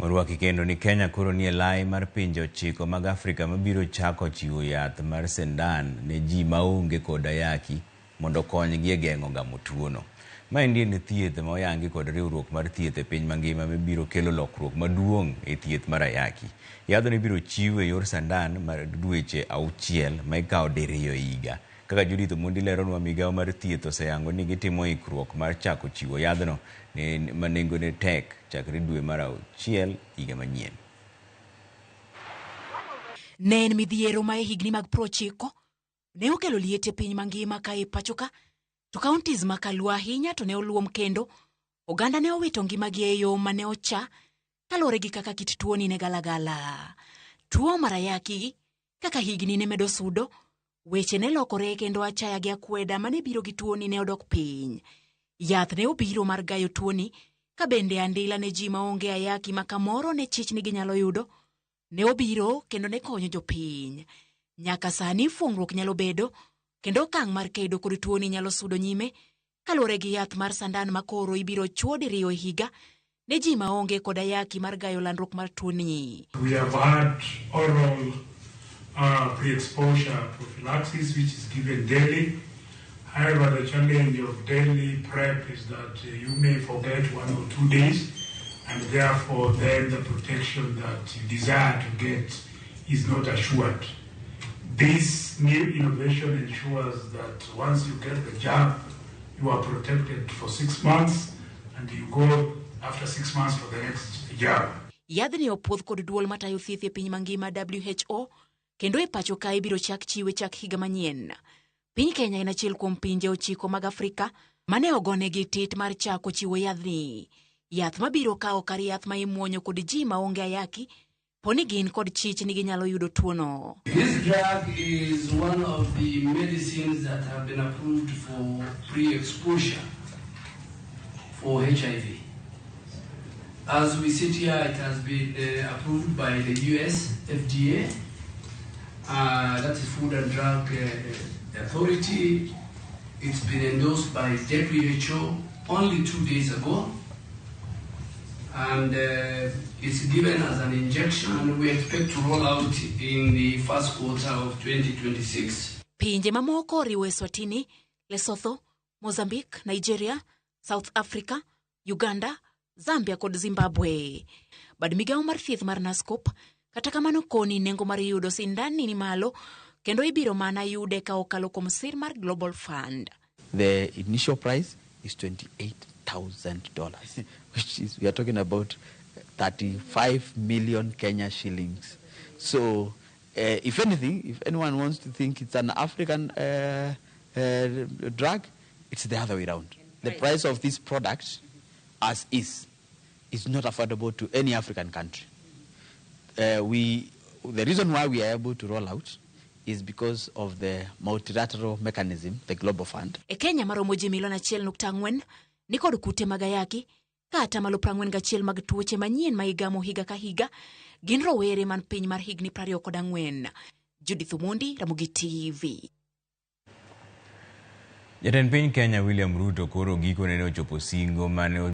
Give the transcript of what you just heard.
Orwaki kendo ni Kenya koro nie lai mar pinje 9 mag Afrika mabiro chako chiwo yath mar sindan ne ji maonge kod ayaki mondo konygi e geng'o gamo tuono. Maendi en thieth ma oyangi kod riwruok mar thieth e piny mangima mabiro kelo lokruok maduong' e thieth mar ayaki. Yadhno ibiro chiw e yor sandan mar dweche 6 ma ikawo diriyo higa. Kaka Judith Omondi leronwa, migawo mar thieth oseyango ni gitimo ikruok mar chako chiwo yadhno ma nengone tek chakre dwe mar 6 higa manyien. Ne en midhiero ma e higni mag 90 ne okelo liet e piny mangima ka e pachoka, to counties ma kaluo ahinya to ne oluom kendo oganda ne owito ngimagi e yo mane ocha kalore gi kaka kit tuoni ne galagala. Tuo mar ayaki kaka higni ne medo sudo, weche ne lokore kendo achaya gi akweda mane biro gi tuoni ne odok piny. Yath ne obiro mar gayo tuoni, ka bende andila ne ji maonge ayaki ma kamoro ne chich ni ginyalo yudo ne obiro kendo ne konyo jopiny. Nyaka sani fuong'ruok nyalo bedo kendo okang' mar kedo kod tuoni nyalo sudo nyime kalore gi yath mar sandan ma koro ibiro chuo diriyo e higa ne ji maonge kod ayaki mar gayo landruok mar tuoni. We have had oral pre-exposure prophylaxis which is given daily. However, the challenge of daily PrEP is that you may forget 1 or 2 days, and therefore then the protection that you desire to get is not assured. This new innovation ensures that once you get the jab, you are protected for 6 months, and you go after 6 months for the next jab. Yadhni opodh kod duol matayo thieth e piny mangima WHO, kendo e pacho ka ibiro chak chiwe chak higa manyien. Piny Kenya en achiel kuom pinje 9 mag Afrika mane ogone gi tit mar chako chiwo yadhni. Yath mabiro kawo kar yath ma imuonyo kod ji maonge ayaki poni gin kod chich ni ginyalo yudo tuono. This drug is one of the medicines that have been approved for pre-exposure for HIV. As we sit here, it has been approved by the US FDA, that is Food and Drug Authority. It's been endorsed by WHO only 2 days ago, and it's given as an injection, and we expect to roll out in the first quarter of 2026. Pinje mamoko oriwo Eswatini, Lesotho, Mozambique, Nigeria, South Africa, Uganda, Zambia kod Zimbabwe. Bad migawo mar thieth mar NASCOP kata kamano koni nengo mar yudo sindan ni malo kendo ibiro mana yude ka okalo kuom sir mar Global Fund. The initial price is $28,000, which is, we are talking about 35 million Kenya shillings. So, if anything, if anyone wants to think it's an African drug, it's the other way around. The price of this product, as is not affordable to any African country. The reason why we are able to roll out is because of the multilateral mechanism, the Global Fund. E Kenya maromo ji milion 1.4 ni kod kute mag ayaki, kata malo 41 mag tuoche manyien ma igamo higa ka higa, gin rowere man piny mar higni 24. Judith Omondi, Ramogi TV. Jatend piny Kenya William Ruto koro gikone ne ochopo singo mane